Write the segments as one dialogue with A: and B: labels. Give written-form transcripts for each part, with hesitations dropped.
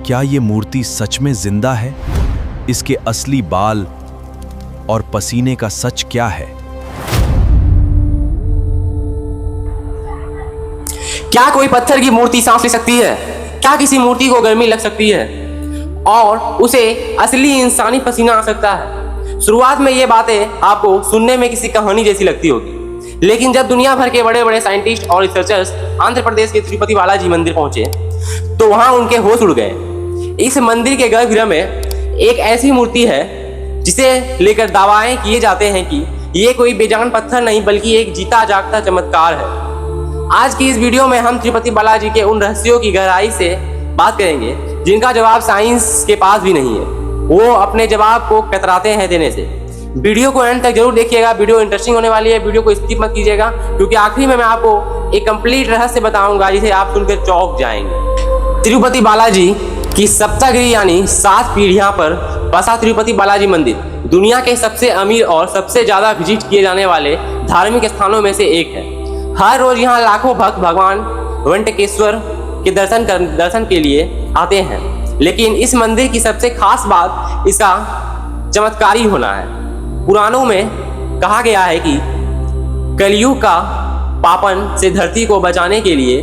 A: क्या ये मूर्ति सच में जिंदा है? इसके असली बाल और पसीने का सच क्या है?
B: क्या कोई पत्थर की मूर्ति सांस ले सकती है? क्या किसी मूर्ति को गर्मी लग सकती है और उसे असली इंसानी पसीना आ सकता है? शुरुआत में ये बातें आपको सुनने में किसी कहानी जैसी लगती होगी, लेकिन जब दुनिया भर के बड़े बड़े साइंटिस्ट और रिसर्चर्स आंध्र प्रदेश के तिरुपति बालाजी मंदिर पहुंचे तो वहां उनके होश उड़ गए। इस मंदिर के गर्भगृह में एक ऐसी मूर्ति है जिसे लेकर दावाएं किए जाते हैं कि ये कोई बेजान पत्थर नहीं बल्कि एक जीता जागता चमत्कार है। आज की इस वीडियो में हम तिरुपति बालाजी के उन रहस्यों की गहराई से बात करेंगे जिनका जवाब साइंस के पास भी नहीं है। वो अपने जवाब को कतराते हैं देने से। वीडियो को एंड तक जरूर देखिएगा, वीडियो इंटरेस्टिंग होने वाली है। वीडियो को स्किप मत कीजिएगा क्योंकि आखिरी में मैं आपको एक कंप्लीट रहस्य बताऊंगा जिसे आप सुनकर चौंक जाएंगे। तिरुपति बालाजी की सप्तगिरी यानी 7 पीढ़ियां पर बसा तिरुपति बालाजी मंदिर दुनिया के सबसे अमीर और सबसे ज्यादा विजिट किए जाने वाले धार्मिक स्थानों में से एक है। हर रोज यहाँ लाखों भक्त भगवान वेंकटेश्वर के दर्शन के लिए आते हैं, लेकिन इस मंदिर की सबसे खास बात इसका चमत्कारी होना है। पुराणों में कहा गया है कि कलयुग का पापन से धरती को बचाने के लिए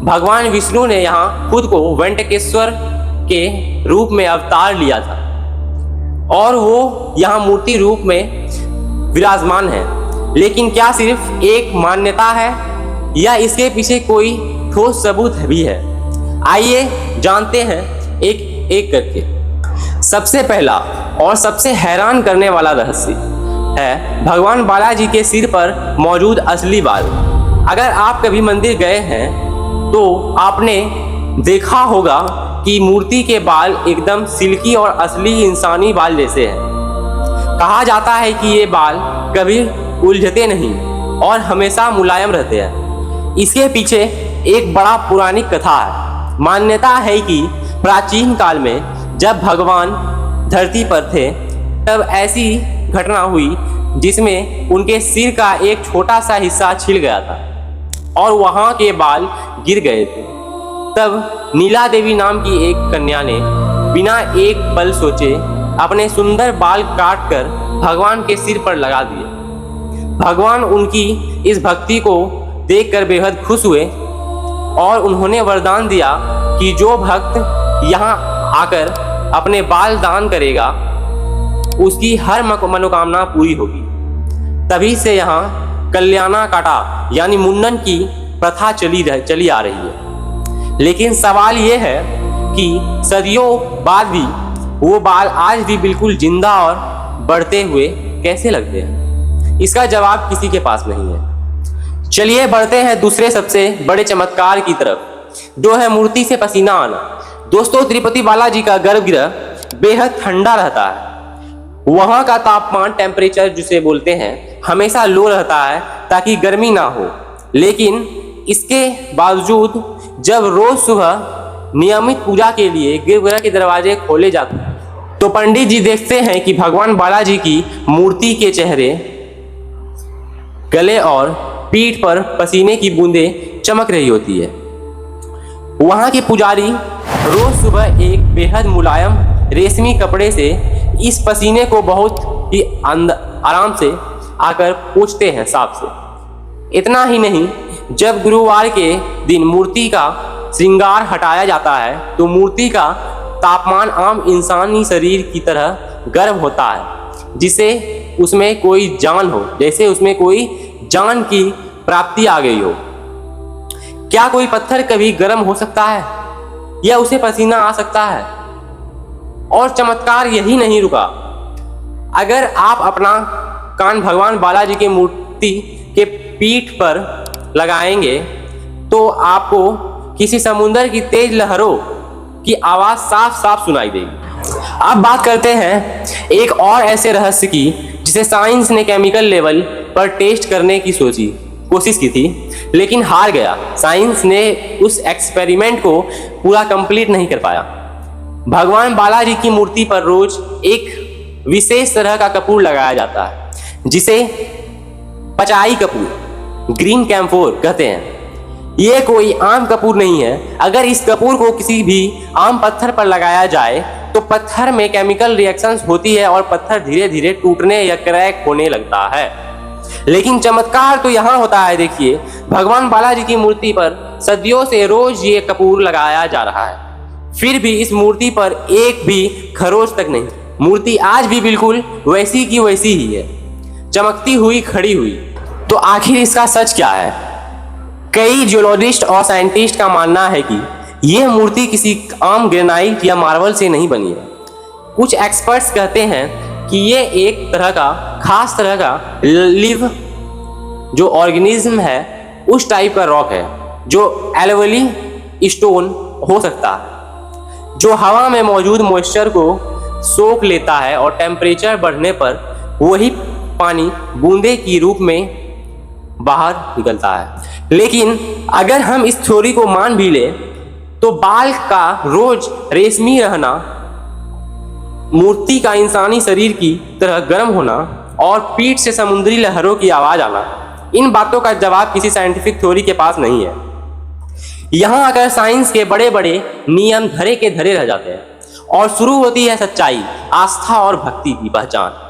B: भगवान विष्णु ने यहाँ खुद को वेंकटेश्वर के रूप में अवतार लिया था और वो यहाँ मूर्ति रूप में विराजमान है। लेकिन क्या सिर्फ एक मान्यता है या इसके पीछे कोई ठोस सबूत भी है? आइए जानते हैं एक एक करके। सबसे पहला और सबसे हैरान करने वाला रहस्य है भगवान बालाजी के सिर पर मौजूद असली बाल। अगर आप कभी मंदिर गए हैं तो आपने देखा होगा कि मूर्ति के बाल एकदम सिल्की और असली इंसानी बाल जैसे हैं। कहा जाता है कि ये बाल कभी उलझते नहीं और हमेशा मुलायम रहते हैं। इसके पीछे एक बड़ा पौराणिक कथा है। मान्यता है कि प्राचीन काल में जब भगवान धरती पर थे तब ऐसी घटना हुई जिसमें उनके सिर का एक छोटा सा हिस्सा छिल गया था और वहां के बाल गिर गए थे। तब नीला देवी नाम की एक कन्या ने बिना एक पल सोचे अपने सुंदर बाल काट कर भगवान के सिर पर लगा दिए। भगवान उनकी इस भक्ति को देखकर बेहद खुश हुए और उन्होंने वरदान दिया कि जो भक्त यहाँ आकर अपने बाल दान करेगा उसकी हर मनोकामना पूरी होगी। तभी से यहाँ कल्याणा काटा यानी मुंडन की प्रथा चली आ रही है। लेकिन सवाल यह है कि सदियों बाद भी वो बाल आज भी बिल्कुल जिंदा और बढ़ते हुए कैसे लगते हैं? इसका जवाब किसी के पास नहीं है। चलिए बढ़ते हैं दूसरे सबसे बड़े चमत्कार की तरफ, जो है मूर्ति से पसीना आना। दोस्तों, तिरुपति बालाजी का गर्भगृह बेहद ठंडा रहता है। वहां का तापमान टेम्परेचर जिसे बोलते हैं हमेशा लो रहता है ताकि गर्मी ना हो। लेकिन इसके बावजूद जब रोज सुबह नियमित पूजा के लिए गर्भगृह के दरवाजे खोले जाते हैं तो पंडित जी देखते हैं कि भगवान बालाजी की मूर्ति के चेहरे, गले और पीठ पर पसीने की बूंदें चमक रही होती है। वहां के पुजारी रोज सुबह एक बेहद मुलायम रेशमी कपड़े से इस पसीने को बहुत ही आराम से आकर पोंछते हैं साफ से। इतना ही नहीं, जब गुरुवार के दिन मूर्ति का श्रृंगार हटाया जाता है तो मूर्ति का तापमान आम इंसानी शरीर की तरह गर्म होता है, जिसे उसमें कोई जान हो, जैसे उसमें कोई जान की प्राप्ति आ गई हो। क्या कोई पत्थर कभी गर्म हो सकता है या उसे पसीना आ सकता है? और चमत्कार यही नहीं रुका। अगर आप अपना कान भगवान बालाजी की मूर्ति के पीठ पर लगाएंगे तो आपको किसी समुद्र की तेज लहरों की आवाज साफ साफ सुनाई देगी। अब बात करते हैं एक और ऐसे रहस्य की जिसे साइंस ने केमिकल लेवल पर टेस्ट करने की कोशिश की थी, लेकिन हार गया। साइंस ने उस एक्सपेरिमेंट को पूरा कंप्लीट नहीं कर पाया। भगवान बालाजी की मूर्ति पर रोज एक विशेष तरह का कपूर लगाया जाता है जिसे पचाई कपूर, ग्रीन कैम्फोर कहते हैं। ये कोई आम कपूर नहीं है। अगर इस कपूर को किसी भी आम पत्थर पर लगाया जाए तो पत्थर में केमिकल रिएक्शंस होती है और पत्थर धीरे धीरे टूटने या क्रैक होने लगता है। लेकिन चमत्कार तो यहाँ होता है, देखिए भगवान बालाजी की मूर्ति पर सदियों से रोज ये कपूर लगाया जा रहा है, फिर भी इस मूर्ति पर एक भी खरोच तक नहीं। मूर्ति आज भी बिल्कुल वैसी की वैसी ही है, चमकती हुई खड़ी हुई। तो आखिर इसका सच क्या है? कई जियोलॉजिस्ट और साइंटिस्ट का मानना है कि यह मूर्ति किसी आम ग्रेनाइट या मार्बल से नहीं बनी है। कुछ एक्सपर्ट्स कहते हैं कि यह एक तरह का खास तरह का लिव जो ऑर्गेनिज्म है उस टाइप का रॉक है जो एल्वेली स्टोन हो सकता है, जो हवा में मौजूद मॉइस्चर को सोख लेता है और टेम्परेचर बढ़ने पर वही पानी बूंदे की रूप में बाहर निकलता है। लेकिन अगर हम इस थ्योरी को मान भी ले तो बाल का रोज रेशमी रहना, मूर्ति का इंसानी शरीर की तरह गर्म होना और पीठ से समुद्री लहरों की आवाज आना, इन बातों का जवाब किसी साइंटिफिक थ्योरी के पास नहीं है। यहां आकर साइंस के बड़े बड़े नियम धरे के धरे रह जाते हैं और शुरू होती है सच्चाई, आस्था और भक्ति की पहचान।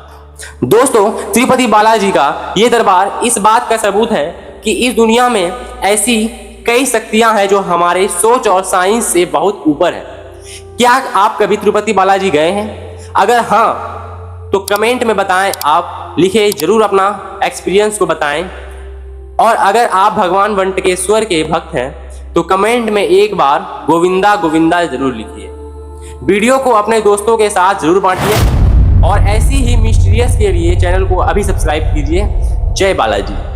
B: दोस्तों, तिरुपति बालाजी का ये दरबार इस बात का सबूत है कि इस दुनिया में ऐसी कई शक्तियां हैं जो हमारे सोच और साइंस से बहुत ऊपर है। क्या आप कभी तिरुपति बालाजी गए हैं? अगर हाँ तो कमेंट में बताएं, आप लिखे जरूर अपना एक्सपीरियंस को बताएं। और अगर आप भगवान वंटकेश्वर के भक्त हैं तो कमेंट में एक बार गोविंदा गोविंदा जरूर लिखिए। वीडियो को अपने दोस्तों के साथ जरूर बांटिए और ऐसी ही मिस्टीरियस के लिए चैनल को अभी सब्सक्राइब कीजिए। जय बालाजी।